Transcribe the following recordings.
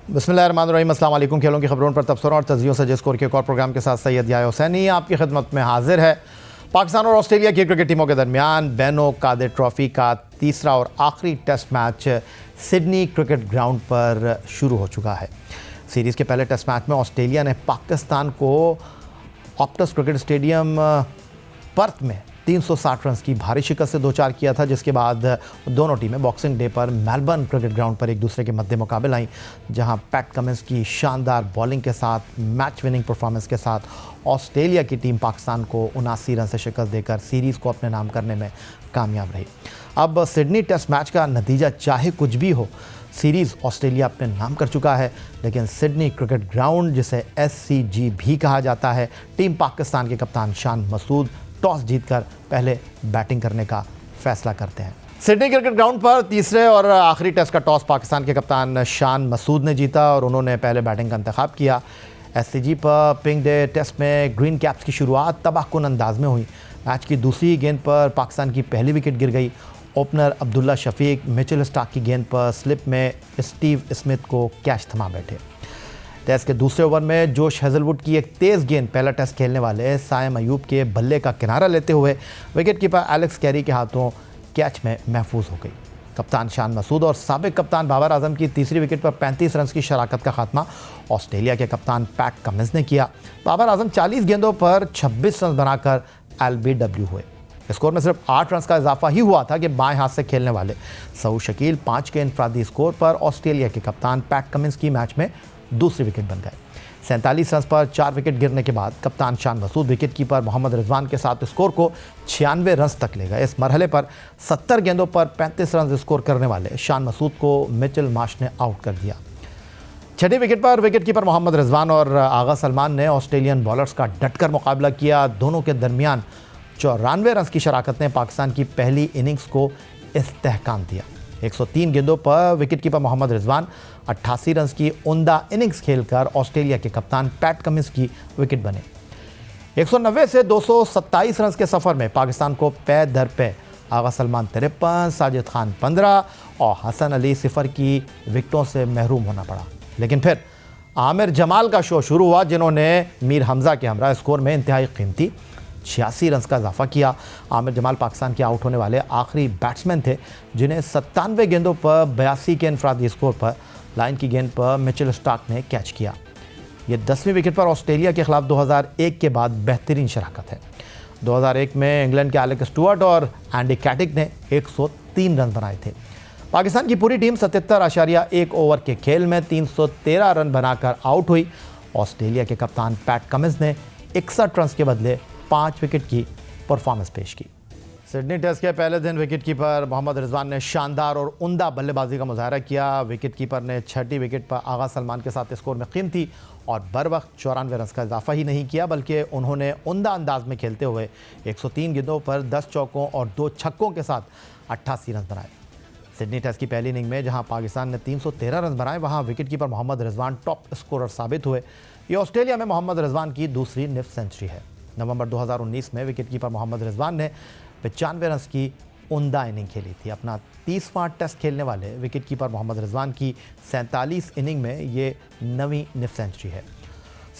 बिस्मिल्लाहिर्रहमानिर्रहीम। अस्सलाम वालेकुम। खेलों की खबरों पर तबसरों और तज्जियों से जिस स्कोर के एक और प्रोग्राम के साथ सैयद याह्या हुसैनी आपकी खिदमत में हाजिर है। पाकिस्तान और ऑस्ट्रेलिया की क्रिकेट टीमों के दरमियान बेनो कादिर ट्रॉफी का तीसरा और आखिरी test match Sydney Cricket Ground पर शुरू हो चुका है। सीरीज़ के पहले टेस्ट मैच में ऑस्ट्रेलिया ने पाकिस्तान को ऑप्टस क्रिकेट स्टेडियम पर्थ में 360 रन की भारी शिकस्त से 2-4 किया था, जिसके बाद दोनों टीमें बॉक्सिंग डे पर मेलबर्न क्रिकेट ग्राउंड पर एक दूसरे के मद्दे मुकाबले आईं, जहां पैट कमिंस की शानदार बॉलिंग के साथ मैच विनिंग परफॉर्मेंस के साथ ऑस्ट्रेलिया की टीम पाकिस्तान को 79 रन से शिकस्त देकर सीरीज़ को अपने नाम करने में कामयाब रही। अब सिडनी टेस्ट मैच का नतीजा चाहे कुछ भी हो, सीरीज़ ऑस्ट्रेलिया अपने नाम कर चुका है, लेकिन सिडनी क्रिकेट ग्राउंड जिसे SCG भी कहा जाता है, टीम पाकिस्तान के कप्तान शान मसूद टॉस जीतकर पहले बैटिंग करने का फैसला करते हैं। सिडनी क्रिकेट ग्राउंड पर तीसरे और आखिरी टेस्ट का टॉस पाकिस्तान के कप्तान शान मसूद ने जीता और उन्होंने पहले बैटिंग का इंतखाब किया। SCG पर पिंक डे टेस्ट में ग्रीन कैप्स की शुरुआत तबाहकुन अंदाज में हुई। मैच की दूसरी गेंद पर पाकिस्तान की पहली विकेट गिर गई। Opener Abdullah Shafique Mitchell Starc की गेंद पर स्लिप में स्टीव स्मिथ को कैच थमा बैठे। टेस्ट के दूसरे ओवर में जोश हेजलवुड की एक तेज़ गेंद पहला टेस्ट खेलने वाले साइम अयूब के बल्ले का किनारा लेते हुए विकेट कीपर एलेक्स कैरी के हाथों कैच में महफूज हो गई। कप्तान शान मसूद और साबिक कप्तान बाबर आजम की तीसरी विकेट पर 35 रन की शराकत का खात्मा ऑस्ट्रेलिया के कप्तान पैट कमिंस ने किया। बाबर आजम 40 गेंदों पर 26 रन बनाकर LBW हुए। स्कोर में सिर्फ 8 रन का इजाफा ही हुआ था कि बाएं हाथ से खेलने वाले सऊद शकील 5 के इनफरादी स्कोर पर ऑस्ट्रेलिया के कप्तान पैट कमिंस की मैच में दूसरी विकेट बन गए। 47 रन पर 4 विकेट गिरने के बाद कप्तान शान मसूद विकेट कीपर मोहम्मद रिजवान के साथ स्कोर को 96 रन तक ले गए। इस मरहले पर 70 गेंदों पर 35 रन स्कोर करने वाले शान मसूद को मिचेल मार्श ने आउट कर दिया। छठी विकेट पर विकेट कीपर मोहम्मद रिजवान और आगा सलमान ने ऑस्ट्रेलियन बॉलर्स का डटकर मुकाबला किया। दोनों के दरमियान 94 रन की शराकत ने पाकिस्तान की पहली इनिंग्स को इस्तेहकाम दिया। 103 गेंदों पर wicket keeper Mohammad Rizwan 88 run की उम्दा इनिंग्स खेलकर ऑस्ट्रेलिया के कप्तान पैट कमिंस की विकेट बने। 190 से 227 रन के सफ़र में पाकिस्तान को पै दर पे आगा सलमान 53, साजिद खान 15 और हसन अली 0 की विकेटों से महरूम होना पड़ा। लेकिन फिर आमिर जमाल का शो शुरू हुआ, जिन्होंने मीर हमजा के हमरा स्कोर में इंतहाई कीमती 86 रन का इजाफा किया। आमिर जमाल पाकिस्तान के आउट होने वाले आखिरी बैट्समैन थे, जिन्हें 97 गेंदों पर 82 के इनफरादी स्कोर पर लाइन की गेंद पर मिचेल स्टार्क ने कैच किया। ये 10वीं विकेट पर ऑस्ट्रेलिया के खिलाफ 2001 के बाद बेहतरीन शराकत है। 2001 में इंग्लैंड के एलेक्स स्टुअर्ट और एंडी कैटिक ने 103 रन बनाए थे। पाकिस्तान की पूरी टीम 77.1 ओवर के खेल में 313 रन बनाकर आउट हुई। ऑस्ट्रेलिया के कप्तान पैट कमिंस ने 61 रन के बदले 5 विकेट की परफॉर्मेंस पेश की। सिडनी टेस्ट के पहले दिन विकेट कीपर मोहम्मद रिजवान ने शानदार और उम्दा बल्लेबाजी का मुजाहरा किया। विकेट कीपर ने छठी विकेट पर आगा सलमान के साथ स्कोर में कीमती और बर वक्त 94 रन का इजाफा ही नहीं किया, बल्कि उन्होंने उम्दा अंदाज में खेलते हुए 103 गेंदों पर 10 चौकों और 2 छक्कों के साथ 88 रन बनाए। सिडनी टेस्ट की पहली इनिंग में जहां पाकिस्तान ने 313 रन बनाए, वहां wicket keeper Mohammad Rizwan top scorer साबित हुए। ये ऑस्ट्रेलिया में मोहम्मद रिजवान की दूसरी निफ्ट सेंचुरी है। नवंबर 2019 में विकेट कीपर मोहम्मद रिजवान ने 95 रन की उम्दा इनिंग खेली थी। अपना 30वां टेस्ट खेलने वाले विकेट कीपर मोहम्मद रिजवान की 47 इनिंग में ये नवीं निफ्ट सेंचुरी है।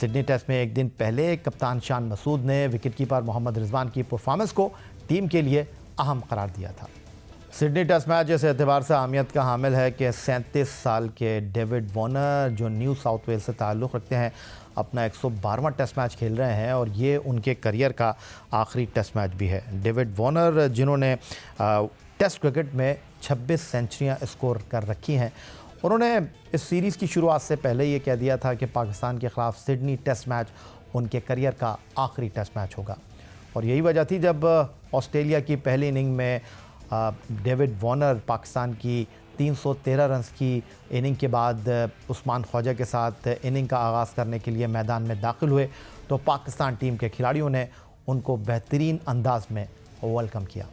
सिडनी टेस्ट में एक दिन पहले कप्तान शान मसूद ने विकेट कीपर मोहम्मद रिजवान की परफॉर्मेंस को टीम के लिए अहम करार दिया था। सिडनी टेस्ट मैच इस एतबार से अहमियत का हामिल है कि 37 साल के डेविड वॉर्नर, जो न्यू साउथ वेल्स से ताल्लुक़ रखते हैं, अपना 112वां टेस्ट मैच खेल रहे हैं और ये उनके करियर का आखिरी टेस्ट मैच भी है। डेविड वॉर्नर, जिन्होंने टेस्ट क्रिकेट में 26 सेंचुरियां स्कोर कर रखी हैं, उन्होंने इस सीरीज़ की शुरुआत से पहले ये कह दिया था कि पाकिस्तान के ख़िलाफ़ सिडनी टेस्ट मैच उनके करियर का आखिरी टेस्ट मैच होगा। और यही वजह थी जब ऑस्ट्रेलिया की पहली इनिंग में डेविड वॉर्नर पाकिस्तान की 313 रन की इनिंग के बाद उस्मान ख्वाजा के साथ इनिंग का आगाज़ करने के लिए मैदान में दाखिल हुए, तो पाकिस्तान टीम के खिलाड़ियों ने उनको बेहतरीन अंदाज में वेलकम किया।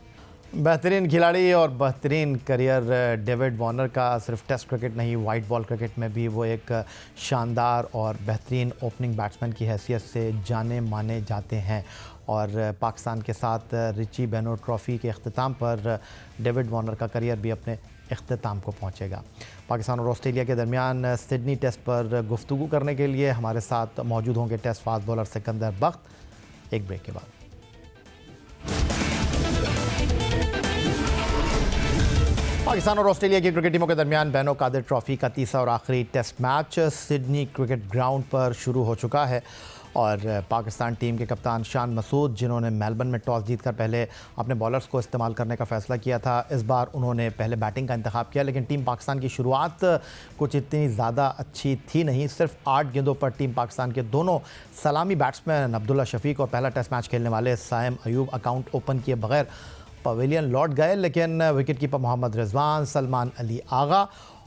बेहतरीन खिलाड़ी और बेहतरीन करियर डेविड वॉर्नर का सिर्फ टेस्ट क्रिकेट नहीं, वाइट बॉल क्रिकेट में भी वो एक शानदार और बेहतरीन ओपनिंग बैट्समैन की हैसियत से जाने माने जाते हैं। और पाकिस्तान के साथ रिची बेनो ट्रॉफ़ी के अख्तिताम पर डेविड वॉर्नर का करियर भी अपने इख्तिताम को पहुँचेगा। पाकिस्तान और ऑस्ट्रेलिया के दरमियान सिडनी टेस्ट पर गुफ्तगू करने के लिए हमारे साथ मौजूद होंगे टेस्ट फास्ट बॉलर सिकंदर बख्त, एक ब्रेक के बाद। पाकिस्तान और ऑस्ट्रेलिया की क्रिकेट टीमों के दरमियान बैनो कादिर ट्रॉफी का तीसरा और आखिरी test match Sydney Cricket Ground पर शुरू हो चुका है और पाकिस्तान टीम के कप्तान शान मसूद, जिन्होंने मेलबर्न में टॉस जीतकर पहले अपने बॉलर्स को इस्तेमाल करने का फ़ैसला किया था, इस बार उन्होंने पहले बैटिंग का इंतखाब किया। लेकिन टीम पाकिस्तान की शुरुआत कुछ इतनी ज़्यादा अच्छी थी नहीं। सिर्फ 8 गेंदों पर टीम पाकिस्तान के दोनों सलामी बैट्समैन अब्दुल्ला शफीक और पहला टेस्ट मैच खेलने वाले साइम अयूब अकाउंट ओपन किए बगैर पवेलियन लौट गए। लेकिन विकेट कीपर मोहम्मद रिजवान, सलमान अली आगा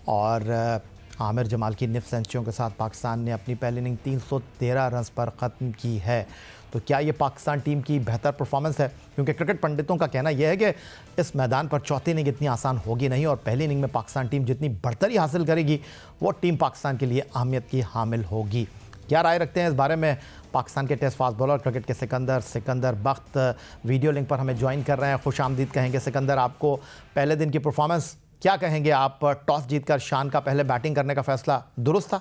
और आमिर जमाल की निफ सेंचुरियों के साथ पाकिस्तान ने अपनी पहली इनिंग 313 रन्स पर ख़त्म की है। तो क्या ये पाकिस्तान टीम की बेहतर परफॉर्मेंस है? क्योंकि क्रिकेट पंडितों का कहना यह है कि इस मैदान पर चौथी इनिंग इतनी आसान होगी नहीं और पहली इनिंग में पाकिस्तान टीम जितनी बढ़तरी हासिल करेगी वो टीम पाकिस्तान के लिए अहमियत की हामिल होगी। क्या राय रखते हैं इस बारे में पाकिस्तान के टेस्ट फास्ट बॉलर क्रिकेट के सिकंदर बख्त वीडियो लिंक पर हमें ज्वाइन कर रहे हैं। खुश आमदीद कहेंगे सिकंदर आपको। पहले दिन की परफॉर्मेंस क्या कहेंगे आप? टॉस जीतकर शान का पहले बैटिंग करने का फैसला दुरुस्त था?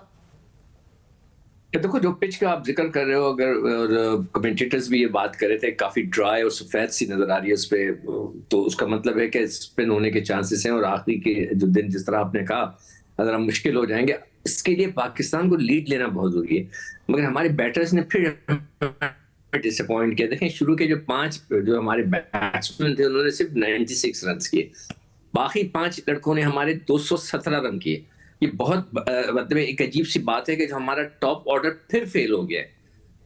देखो, जो पिच का आप जिक्र कर रहे हो, अगर कमेंटेटर्स भी ये बात कर रहे थे, काफी ड्राई और सफेद सी नजर आ रही है उस पे, तो उसका मतलब है कि स्पिन होने के चांसेस हैं और आखिरी के जो दिन जिस तरह आपने कहा अगर हम मुश्किल हो जाएंगे, इसके लिए पाकिस्तान को लीड लेना बहुत जरूरी है। मगर हमारे बैटर्स ने फिर डिसअपॉइंट किया। देखें, शुरू के जो 5 जो हमारे बैट्समैन थे उन्होंने सिर्फ 96 रन किए, बाकी 5 लड़कों ने हमारे 217 रन किए। ये बहुत मतलब एक अजीब सी बात है कि जो हमारा टॉप ऑर्डर फिर फेल हो गया है।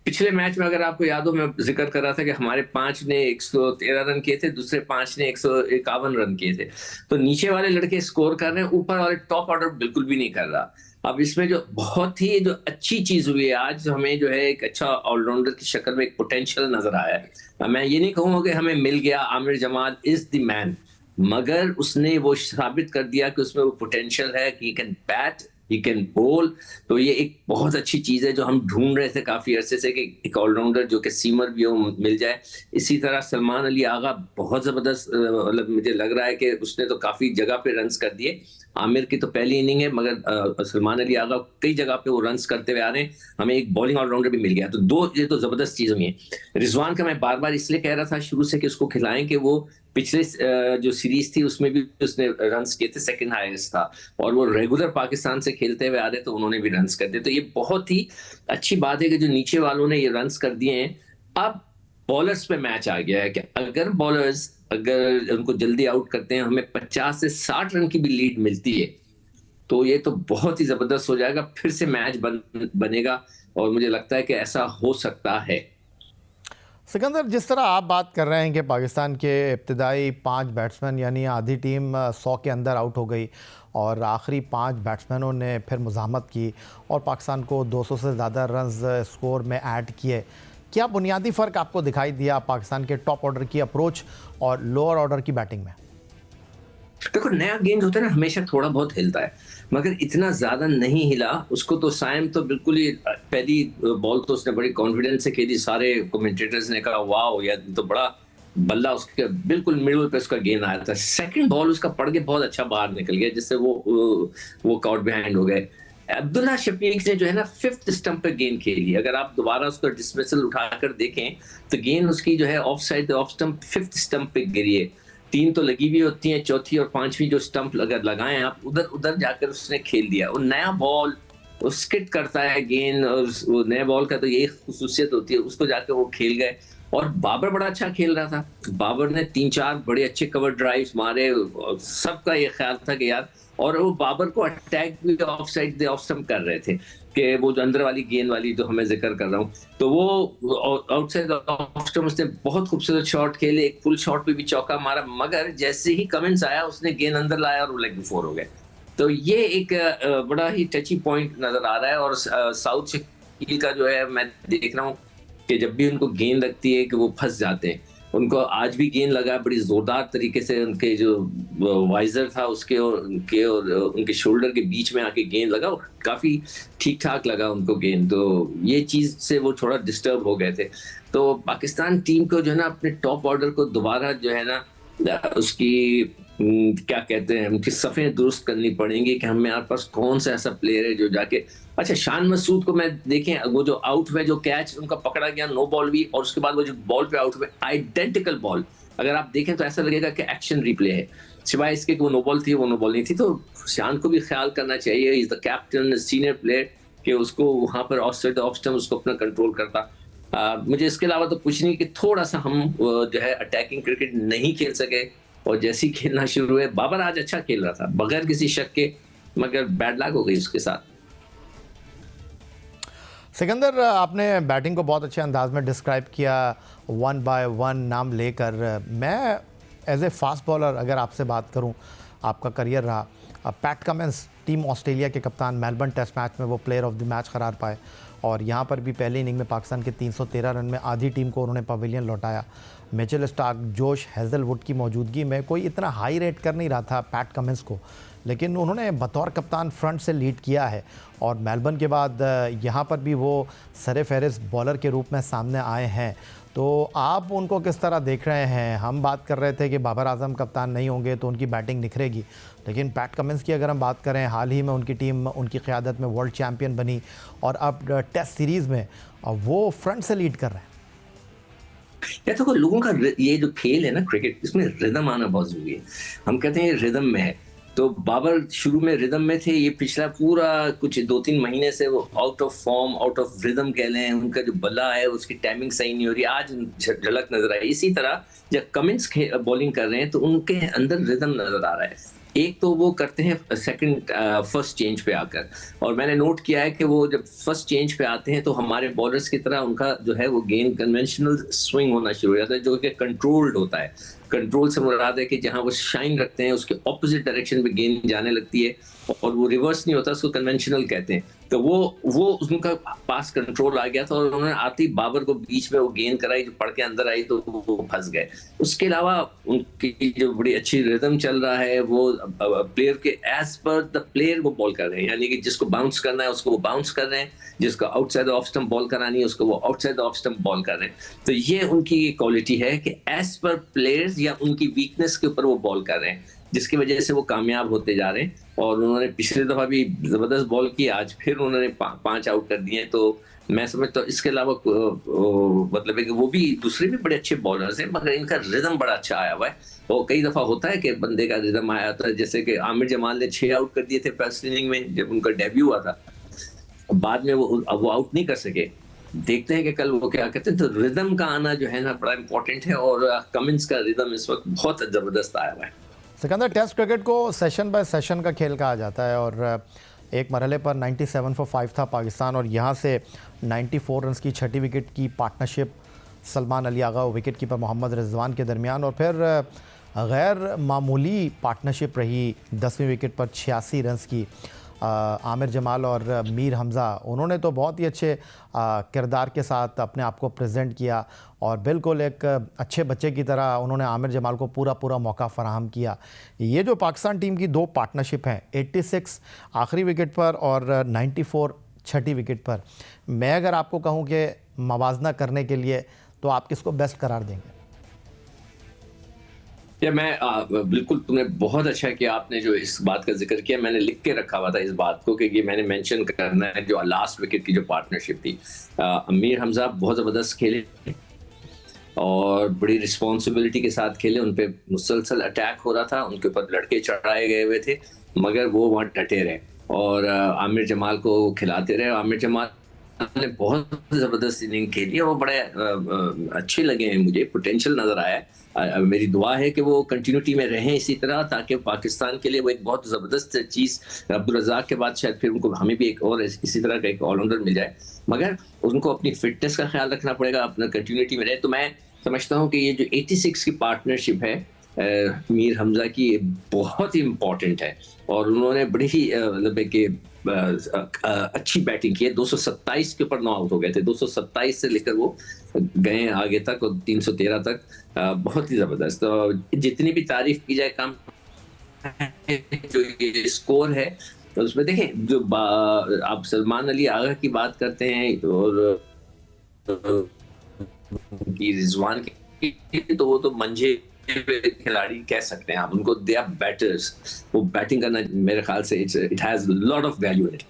पिछले मैच में अगर आपको याद हो, मैं जिक्र कर रहा था कि हमारे 5 ने 113 रन किए थे, दूसरे 5 ने 151 रन किए थे। तो नीचे वाले लड़के स्कोर कर रहे हैं, ऊपर वाले टॉप ऑर्डर बिल्कुल भी नहीं कर रहा। अब इसमें जो बहुत ही जो अच्छी चीज हुई है आज, जो हमें जो है एक अच्छा ऑलराउंडर की शक्ल में एक पोटेंशियल नजर आया है। मैं ये नहीं कहूंगा कि हमें मिल गया Aamir Jamal is the man, मगर उसने वो साबित कर दिया कि उसमें वो पोटेंशियल है कि he can bat, he can बोल। तो ये एक बहुत अच्छी चीज है जो हम ढूंढ रहे थे काफी अरसे से, कि एक ऑलराउंडर जो कि सीमर भी हो मिल जाए। इसी तरह सलमान अली आगा बहुत जबरदस्त, मतलब मुझे लग रहा है कि उसने तो काफी जगह पे रन्स कर दिए। आमिर की तो पहली इनिंग है, मगर सलमान अली आगा कई जगह पे वो रन्स करते हुए आ रहे हैं। हमें एक बॉलिंग ऑलराउंडर भी मिल गया, तो ये तो जबरदस्त चीज हुई है। रिजवान का मैं बार बार इसलिए कह रहा था शुरू से कि उसको खिलाएं, कि वो पिछले जो सीरीज थी उसमें भी उसने रन्स किए थे, सेकंड हाईएस्ट था, और वो रेगुलर पाकिस्तान से खेलते हुए आ रहे तो उन्होंने भी रन्स कर दिए। तो ये बहुत ही अच्छी बात है कि जो नीचे वालों ने ये रन्स कर दिए हैं। अब बॉलर्स पे मैच आ गया है कि अगर बॉलर्स अगर उनको जल्दी आउट करते हैं, हमें 50 से 60 रन की भी लीड मिलती है, तो ये तो बहुत ही जबरदस्त हो जाएगा, फिर से मैच बनेगा और मुझे लगता है कि ऐसा हो सकता है। सिकंदर, जिस तरह आप बात कर रहे हैं कि पाकिस्तान के इब्तिदाई 5 बैट्समैन यानी आधी टीम 100 के अंदर आउट हो गई और आखिरी 5 बैट्समैनों ने फिर मुज़ाहमत की और पाकिस्तान को 200 से ज़्यादा रन्स स्कोर में ऐड किए, क्या बुनियादी फ़र्क आपको दिखाई दिया पाकिस्तान के टॉप ऑर्डर की अप्रोच और लोअर ऑर्डर की बैटिंग में? देखो, नया गेंद होता है ना, हमेशा थोड़ा बहुत हिलता है, मगर इतना ज्यादा नहीं हिला। उसको तो साइम तो बिल्कुल ही पहली बॉल तो उसने बड़ी कॉन्फिडेंस से खेली। सारे कमेंटेटर्स ने कहा वाह, यार तो बड़ा बल्ला, उसके बिल्कुल मिडल पे उसका गेंद आया था। सेकंड बॉल उसका पड़ के बहुत अच्छा बाहर निकल गया, जिससे वो कॉट बिहाइंड हो गए। अब्दुल्ला शफीक ने जो है ना 5th स्टंप पे गेंद खेली। अगर आप दोबारा उसका डिस्मिसल उठाकर देखें तो गेंद उसकी जो है of side off stump 5th stump पे गिरी है। 3 तो लगी हुई होती हैं, चौथी और 5वीं जो स्टंप अगर लगाएं आप, उधर जाकर उसने खेल दिया। वो नया बॉल वो स्किट करता है गेंद, और वो नए बॉल का तो यही खुसूसियत होती है, उसको जाकर वो खेल गए। और बाबर बड़ा अच्छा खेल रहा था। बाबर ने 3-4 बड़े अच्छे कवर ड्राइव्स मारे, सबका ये ख्याल था कि यार, और वो बाबर को अटैक भी ऑफ साइड ऑफ स्टंप कर रहे थे कि वो जो अंदर वाली गेंद वाली जो हमें जिक्र कर रहा हूँ, तो वो आउटसाइड ऑफ स्टंप उसने बहुत खूबसूरत शॉट खेले, एक फुल शॉट पे भी चौका मारा, मगर जैसे ही कमेंट्स आया उसने गेंद अंदर लाया और वो लेग फोर हो गए। तो ये एक बड़ा ही टची पॉइंट नजर आ रहा है। और साउथ शकील का जो है, मैं देख रहा हूँ कि जब भी उनको गेंद लगती है कि वो फंस जाते हैं। उनको आज भी गेंद लगा बड़ी जोरदार तरीके से, उनके जो वाइजर था उसके और उनके शोल्डर के बीच में आके गेंद लगा, काफी ठीक ठाक लगा उनको गेंद। तो ये चीज से वो थोड़ा डिस्टर्ब हो गए थे। तो पाकिस्तान टीम को जो है ना अपने टॉप ऑर्डर को दोबारा जो है ना उसकी क्या कहते हैं, उनकी सफ़ें दुरुस्त करनी पड़ेंगी कि हमारे पास कौन सा ऐसा प्लेयर है जो जाके। अच्छा, शान मसूद को मैं देखें, वो जो आउट हुए, जो कैच उनका पकड़ा गया, नो बॉल भी, और उसके बाद वो जो बॉल पे आउट हुए, आइडेंटिकल बॉल, अगर आप देखें तो ऐसा लगेगा कि एक्शन रिप्ले है, सिवाय इसके कि वो नो बॉल थी, वो नो बॉल नहीं थी। तो शान को भी ख्याल करना चाहिए, is the captain, senior player, कि उसको वहां पर ऑफ साइड ऑफ स्टंप उसको अपना कंट्रोल करता। मुझे इसके अलावा तो कुछ नहीं, कि थोड़ा सा हम जो है अटैकिंग क्रिकेट नहीं खेल सके, और जैसे ही खेलना शुरू हुए, बाबर आज अच्छा खेल रहा था बगैर किसी शक के, मगर बैड लक हो गई उसके साथ। सिकंदर, आपने बैटिंग को बहुत अच्छे अंदाज में डिस्क्राइब किया, वन बाय वन नाम लेकर। मैं एज ए फास्ट बॉलर अगर आपसे बात करूं, आपका करियर रहा, पैट कमिंस टीम ऑस्ट्रेलिया के कप्तान, मेलबर्न टेस्ट मैच में वो प्लेयर ऑफ द मैच करार पाए, और यहाँ पर भी पहली इनिंग में पाकिस्तान के 313 रन में आधी टीम को उन्होंने पवेलियन लौटाया। मिचेल स्टार्क, जोश हेजलवुड की मौजूदगी में कोई इतना हाई रेट कर नहीं रहा था पैट कमिंस को, लेकिन उन्होंने बतौर कप्तान फ्रंट से लीड किया है, और मेलबर्न के बाद यहाँ पर भी वो सरे फहरिस्त बॉलर के रूप में सामने आए हैं। तो आप उनको किस तरह देख रहे हैं? हम बात कर रहे थे कि बाबर आजम कप्तान नहीं होंगे तो उनकी बैटिंग निखरेगी, लेकिन पैट कमिंस की अगर हम बात करें, हाल ही में उनकी टीम उनकी क़यादत में वर्ल्ड चैम्पियन बनी, और अब टेस्ट सीरीज़ में वो फ्रंट से लीड कर रहे हैं। या तो लोगों का ये जो खेल है ना क्रिकेट, इसमें रिदम आना बहुत जरूरी है। हम कहते हैं रिदम में है, तो बाबर शुरू में रिदम में थे, ये पिछला पूरा कुछ 2-3 महीने से वो out of form, out of rhythm कह लें, उनका जो बल्ला है उसकी टाइमिंग सही नहीं हो रही, आज झलक नजर आई। इसी तरह जब कमिंस बॉलिंग कर रहे हैं तो उनके अंदर रिदम नजर आ रहा है। एक तो वो करते हैं सेकंड फर्स्ट चेंज पे आकर, और मैंने नोट किया है कि वो जब फर्स्ट चेंज पे आते हैं तो हमारे बॉलर्स की तरह उनका जो है वो गेंद कन्वेंशनल स्विंग होना शुरू हो जाता है, जो कि कंट्रोल्ड होता है। कंट्रोल से मुराद है कि जहां वो शाइन रखते हैं उसके ऑपोजिट डायरेक्शन में गेंद जाने लगती है, और वो रिवर्स नहीं होता, उसको कन्वेंशनल कहते हैं। तो वो उनका पास कंट्रोल आ गया था, और उन्होंने आती बाबर को बीच में वो गेंद कराई जो पड़ के अंदर आई, तो वो फंस गए। उसके अलावा उनकी जो बड़ी अच्छी रिदम चल रहा है, वो प्लेयर के एज पर द प्लेयर वो बॉल कर रहे हैं, यानी कि जिसको बाउंस करना है उसको वो बाउंस कर रहे हैं, जिसको आउटसाइड ऑफ स्टंप बॉल करानी है उसको वो आउटसाइड ऑफ स्टंप बॉल कर रहे हैं। तो ये उनकी क्वालिटी है कि एज पर प्लेयर्स या उनकी वीकनेस के ऊपर वो बॉल कर रहे हैं, जिसकी वजह से वो कामयाब होते जा रहे हैं। और उन्होंने पिछले दफा भी जबरदस्त बॉल की, आज फिर उन्होंने 5 आउट कर दिए। तो मैं समझता हूँ इसके अलावा मतलब है कि वो भी दूसरे भी बड़े अच्छे बॉलर्स हैं, मगर इनका रिदम बड़ा अच्छा आया हुआ है। और कई दफा होता है कि बंदे का रिदम आया था, जैसे कि आमिर जमाल ने 6 आउट कर दिए थे फर्स्ट इनिंग में जब उनका डेब्यू हुआ था, बाद में वो आउट नहीं कर सके। देखते हैं कि कल वो क्या कहते हैं। तो रिदम का आना जो है ना बड़ा इंपॉर्टेंट है, और कमिंस का रिदम इस वक्त बहुत जबरदस्त आया हुआ है। सिकंदर, टेस्ट क्रिकेट को सेशन बाय सेशन का खेल कहा जाता है, और एक मरहले पर 97 फॉर 5 था पाकिस्तान, और यहाँ से 94 रन्स की छठी विकेट की पार्टनरशिप सलमान अली आगा और विकेट कीपर मोहम्मद रिजवान के दरमियान, और फिर गैर मामूली पार्टनरशिप रही 10वीं विकेट पर 86 रन्स की आमिर जमाल और मीर हमज़ा। उन्होंने तो बहुत ही अच्छे किरदार के साथ अपने आप को प्रेजेंट किया, और बिल्कुल एक अच्छे बच्चे की तरह उन्होंने आमिर जमाल को पूरा मौका फराहम किया। ये जो पाकिस्तान टीम की 2 पार्टनरशिप हैं, 86 आखिरी विकेट पर और 94 छठी विकेट पर, मैं अगर आपको कहूँ कि मवाजना करने के लिए, तो आप किसको बेस्ट करार देंगे? या मैं बिल्कुल, तुमने बहुत अच्छा किया आपने जो इस बात का जिक्र किया। मैंने लिख के रखा हुआ था इस बात को कि ये मैंने मेंशन करना है, जो लास्ट विकेट की जो पार्टनरशिप थी। मीर हमजा बहुत ज़बरदस्त खेले और बड़ी रिस्पॉन्सिबिलिटी के साथ खेले, उन पर मुसलसल अटैक हो रहा था, उनके ऊपर लड़के चढ़ाए गए हुए थे, मगर वो वहाँ डटे रहे और आमिर जमाल को खिलाते रहे। आमिर जमाल ने बहुत ज़बरदस्त इनिंग खेली, वो बड़े अच्छे लगे हैं मुझे, पोटेंशियल नज़र आया है। मेरी दुआ है कि वो कंटिन्यूटी में रहें इसी तरह, ताकि पाकिस्तान के लिए वो एक बहुत ज़बरदस्त चीज़, अब्दुल रज़ाक के बाद शायद फिर उनको हमें भी एक और इसी तरह का एक ऑलराउंडर मिल जाए, मगर उनको अपनी फिटनेस का ख्याल रखना पड़ेगा, अपना कंटिन्यूटी में रहे। तो मैं समझता हूँ कि ये जो 86 की पार्टनरशिप है मीर हमजा की, बहुत ही इम्पॉर्टेंट है, और उन्होंने बड़ी ही मतलब कि अच्छी बैटिंग की है। 227 के ऊपर 9 आउट हो गए थे, 227 से लेकर वो गए आगे तक और 313 तक, बहुत ही जबरदस्त। तो जितनी भी तारीफ की जाए कम, जो ये स्कोर है तो उसमें देखें, जो आप सलमान अली आगा की बात करते हैं और रिजवान की, तो वो तो मंझे खिलाड़ी कह सकते हैं आप उनको, दे आर बैटर्स। वो बैटिंग करना मेरे ख्याल से it has lot of value in it.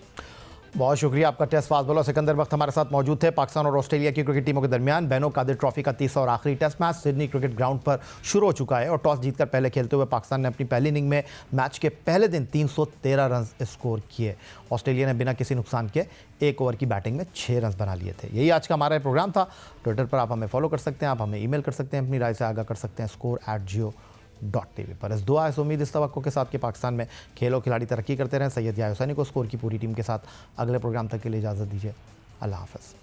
बहुत शुक्रिया आपका। टेस्ट फास्ट बॉलर सिकंदर वक्त हमारे साथ मौजूद थे। पाकिस्तान और ऑस्ट्रेलिया की क्रिकेट टीमों के दरमियान बेनो कादिर ट्रॉफी का तीसरा और आखिरी test match Sydney Cricket Ground पर शुरू हो चुका है और टॉस जीतकर पहले खेलते हुए पाकिस्तान ने अपनी पहली इनिंग में मैच के पहले दिन 313 रन स्कोर किए। ऑस्ट्रेलिया ने बिना किसी नुकसान के 1 ओवर की बैटिंग में 6 रन बना लिए थे। यही आज का हमारा प्रोग्राम था। ट्विटर पर आप हमें फॉलो कर सकते हैं, आप हमें ईमेल कर सकते हैं, अपनी राय से आगाह कर सकते हैं score@geo.tv पर। इस दुआ, इस उम्मीद, इस तवक्को के साथ कि पाकिस्तान में खेलों खिलाड़ी तरक्की करते रहें। सैयद याहिया हुसैनी को स्कोर की पूरी टीम के साथ अगले प्रोग्राम तक के लिए इजाज़त दीजिए। अल्लाह हाफ़िज़।